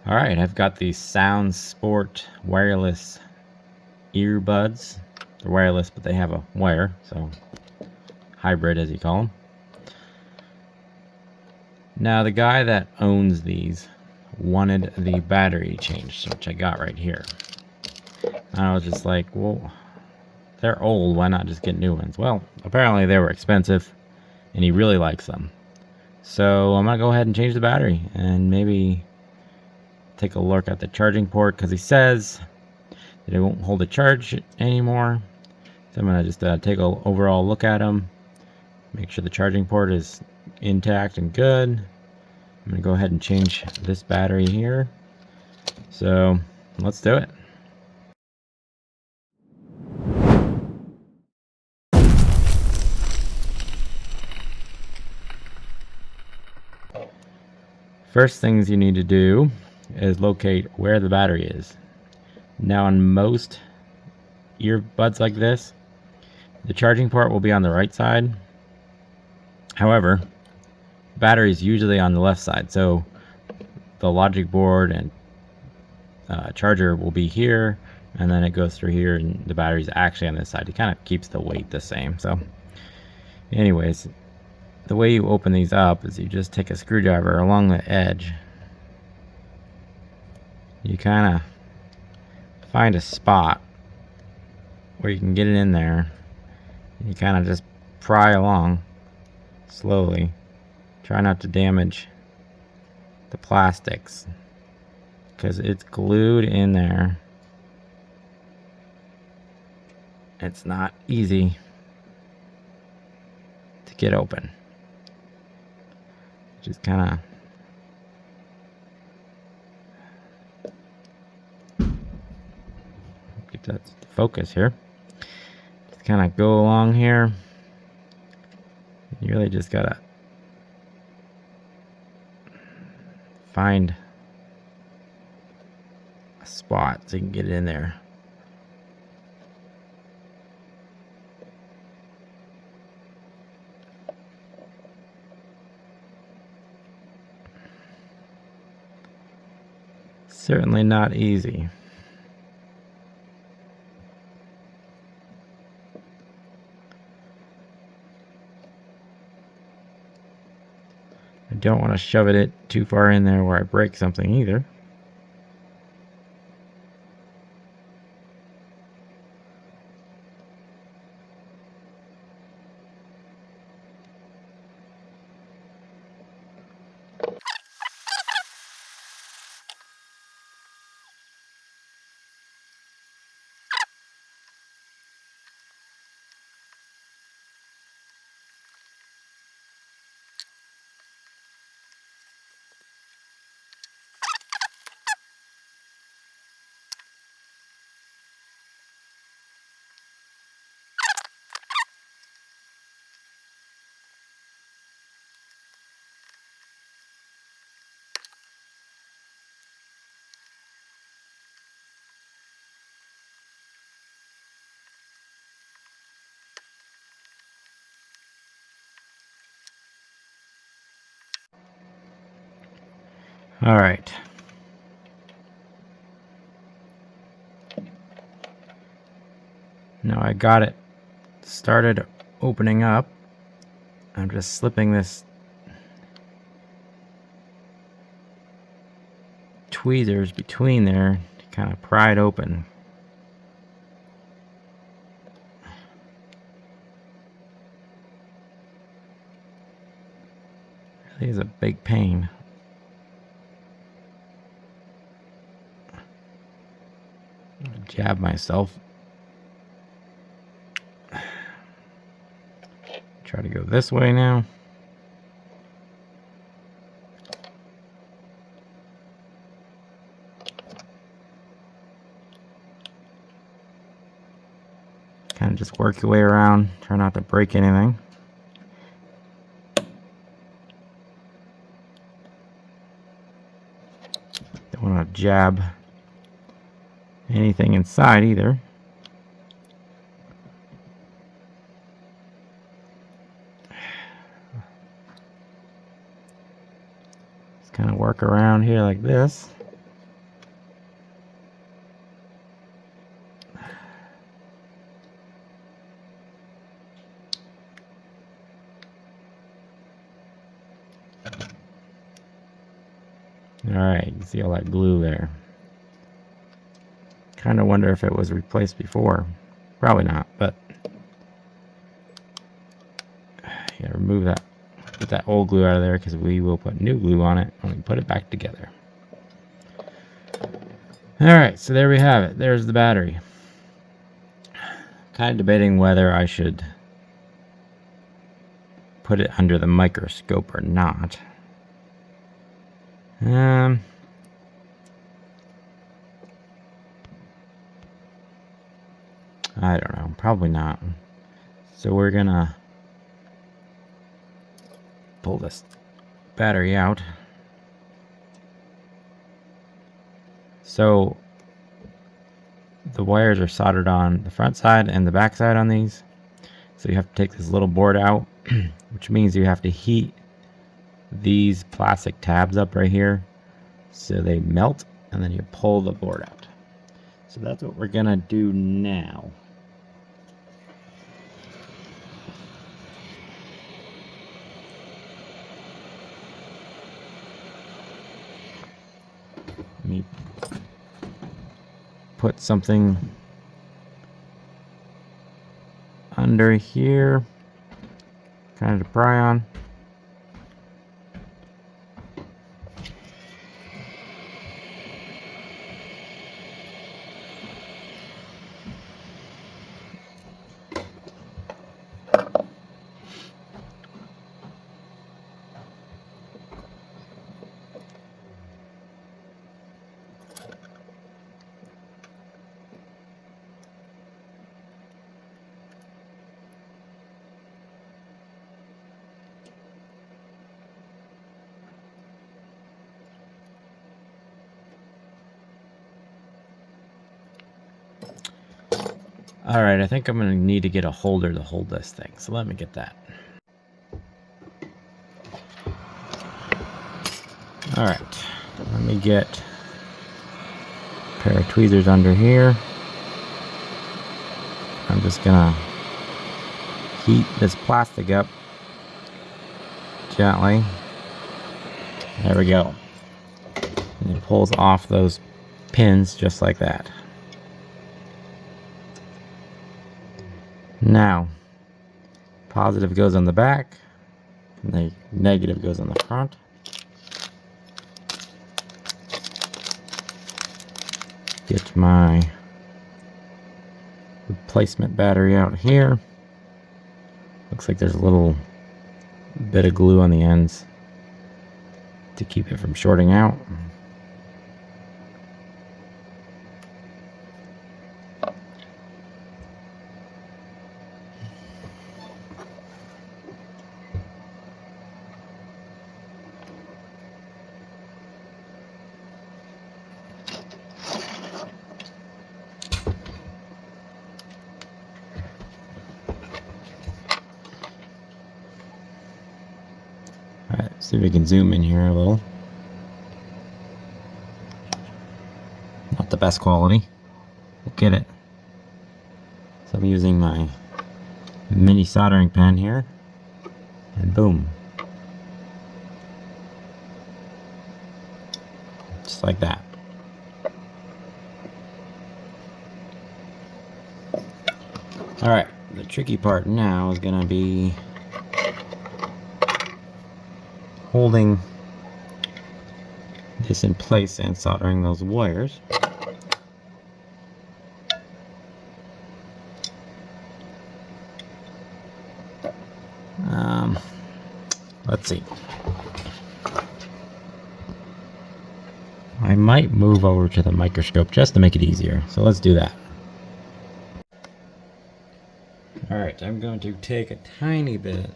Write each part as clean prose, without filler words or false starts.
Alright, I've got the SoundSport wireless earbuds. They're wireless, but they have a wire, so hybrid as you call them. Now the guy that owns these wanted the battery changed, which I got right here. And I was just like, well, they're old, why not just get new ones? Well, apparently they were expensive, and he really likes them. So I'm gonna go ahead and change the battery, and maybe take a look at the charging port, because he says that it won't hold a charge anymore. So I'm gonna just take an overall look at them, make sure the charging port is intact and good. I'm gonna go ahead and change this battery here. So let's do it. First things you need to do is locate where the battery is. Now on most earbuds like this, the charging port will be on the right side. However, the battery is usually on the left side, so the logic board and charger will be here, and then it goes through here, and the battery's actually on this side. It kind of keeps the weight the same. So anyways, the way you open these up is you just take a screwdriver along the edge. You kind of find a spot where you can get it in there. You kind of just pry along slowly. Try not to damage the plastics, because it's glued in there. It's not easy to get open. Just kind of get that focus here. Just kind of go along here. You really just gotta find a spot so you can get it in there. Certainly not easy. I don't want to shove it too far in there where I break something either. All right. Now I got it started opening up. I'm just slipping this tweezers between there to kind of pry it open. Really is a big pain. Jab myself. Try to go this way now. Kind of just work your way around. Try not to break anything. Don't want to jab anything inside either. Just kind of work around here like this. Alright, you can see all that glue there. Kind of wonder if it was replaced before. Probably not, but yeah, remove that. Get that old glue out of there because we will put new glue on it when we put it back together. Alright, so there we have it. There's the battery. Kind of debating whether I should put it under the microscope or not. I don't know. Probably not. So we're gonna pull this battery out. So the wires are soldered on the front side and the back side on these. So you have to take this little board out, which means you have to heat these plastic tabs up right here so they melt, and then you pull the board out. So that's what we're gonna do now. Let me put something under here, kind of to pry on. Alright, I think I'm going to need to get a holder to hold this thing, so let me get that. Alright, let me get a pair of tweezers under here. I'm just going to heat this plastic up gently. There we go. And it pulls off those pins just like that. Now, positive goes on the back, and the negative goes on the front. Get my replacement battery out here. Looks like there's a little bit of glue on the ends to keep it from shorting out. Alright, see if we can zoom in here a little. Not the best quality. We'll get it. So I'm using my mini soldering pen here, and boom. Just like that. Alright, the tricky part now is going to be holding this in place and soldering those wires. Let's see. I might move over to the microscope just to make it easier. So let's do that. Alright, I'm going to take a tiny bit,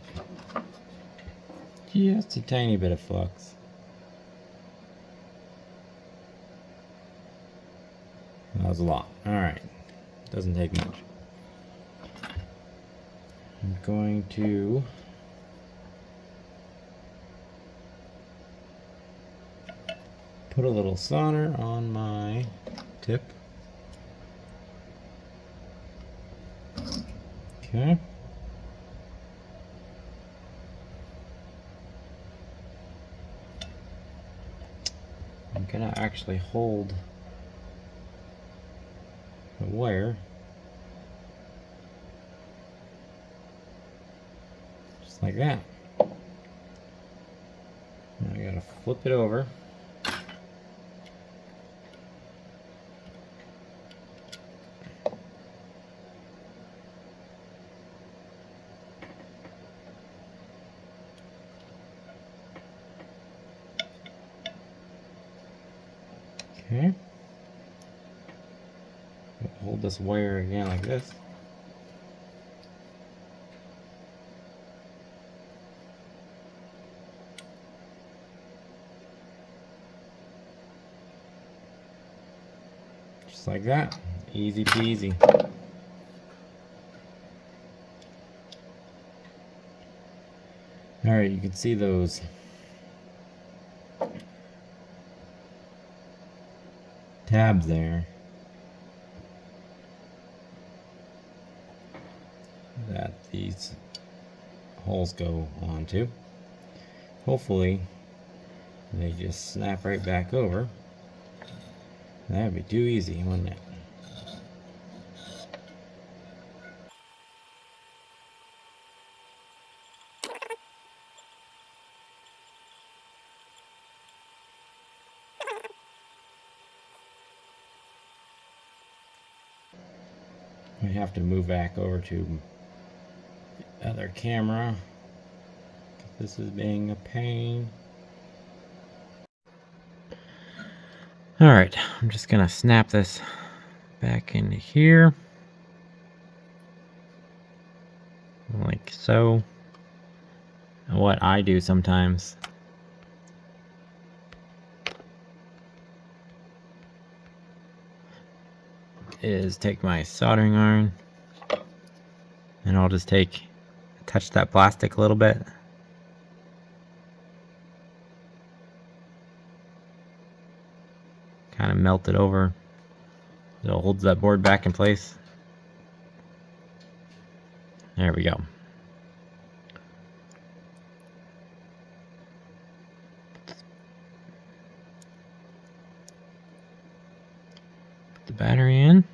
just a tiny bit of flux. That was a lot. Alright, doesn't take much. I'm going to put a little solder on my tip. Okay. I'm gonna actually hold the wire just like that. Now I gotta flip it over. Okay. Hold this wire again like this. Just like that. Easy peasy. Alright, you can see those tabs there that these holes go onto. Hopefully they just snap right back over. That'd be too easy, wouldn't it? I have to move back over to the other camera. This is being a pain. Alright, I'm just gonna snap this back into here. Like so. What I do sometimes is take my soldering iron and I'll just touch that plastic a little bit. Kind of melt it over. It holds that board back in place. There we go. Put the battery in.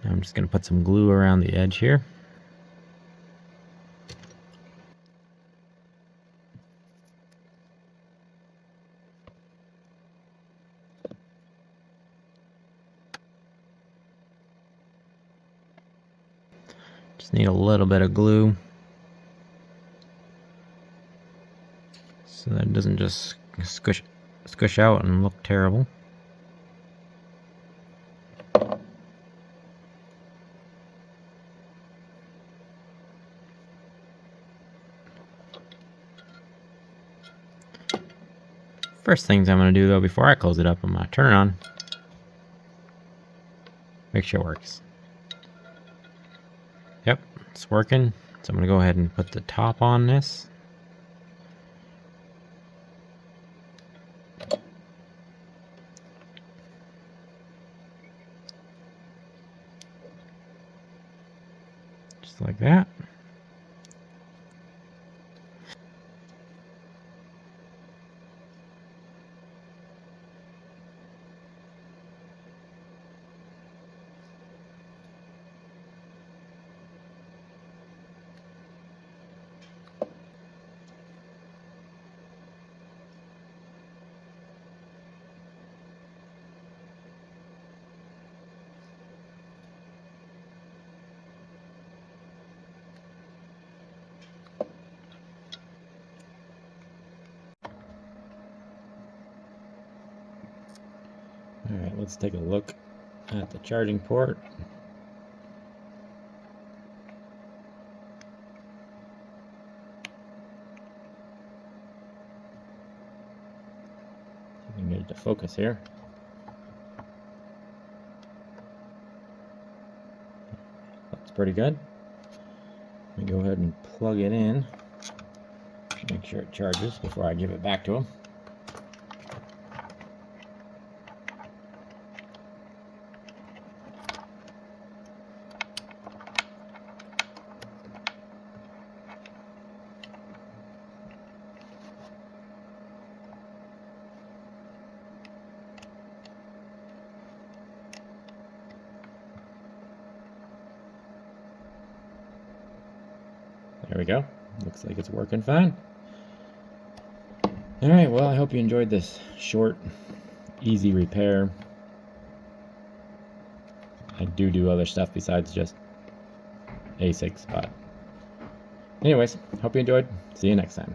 Now I'm just going to put some glue around the edge here. Just need a little bit of glue so that it doesn't just squish out and look terrible. First things I'm going to do though before I close it up, I'm going to turn it on. Make sure it works. Yep, it's working. So I'm going to go ahead and put the top on this. Just like that. Alright, let's take a look at the charging port. See if we can get it to focus here. Looks pretty good. Let me go ahead and plug it in. Make sure it charges before I give it back to him. There we go. Looks like it's working fine. Alright, well, I hope you enjoyed this short, easy repair. I do other stuff besides just ASICs, but anyways, hope you enjoyed. See you next time.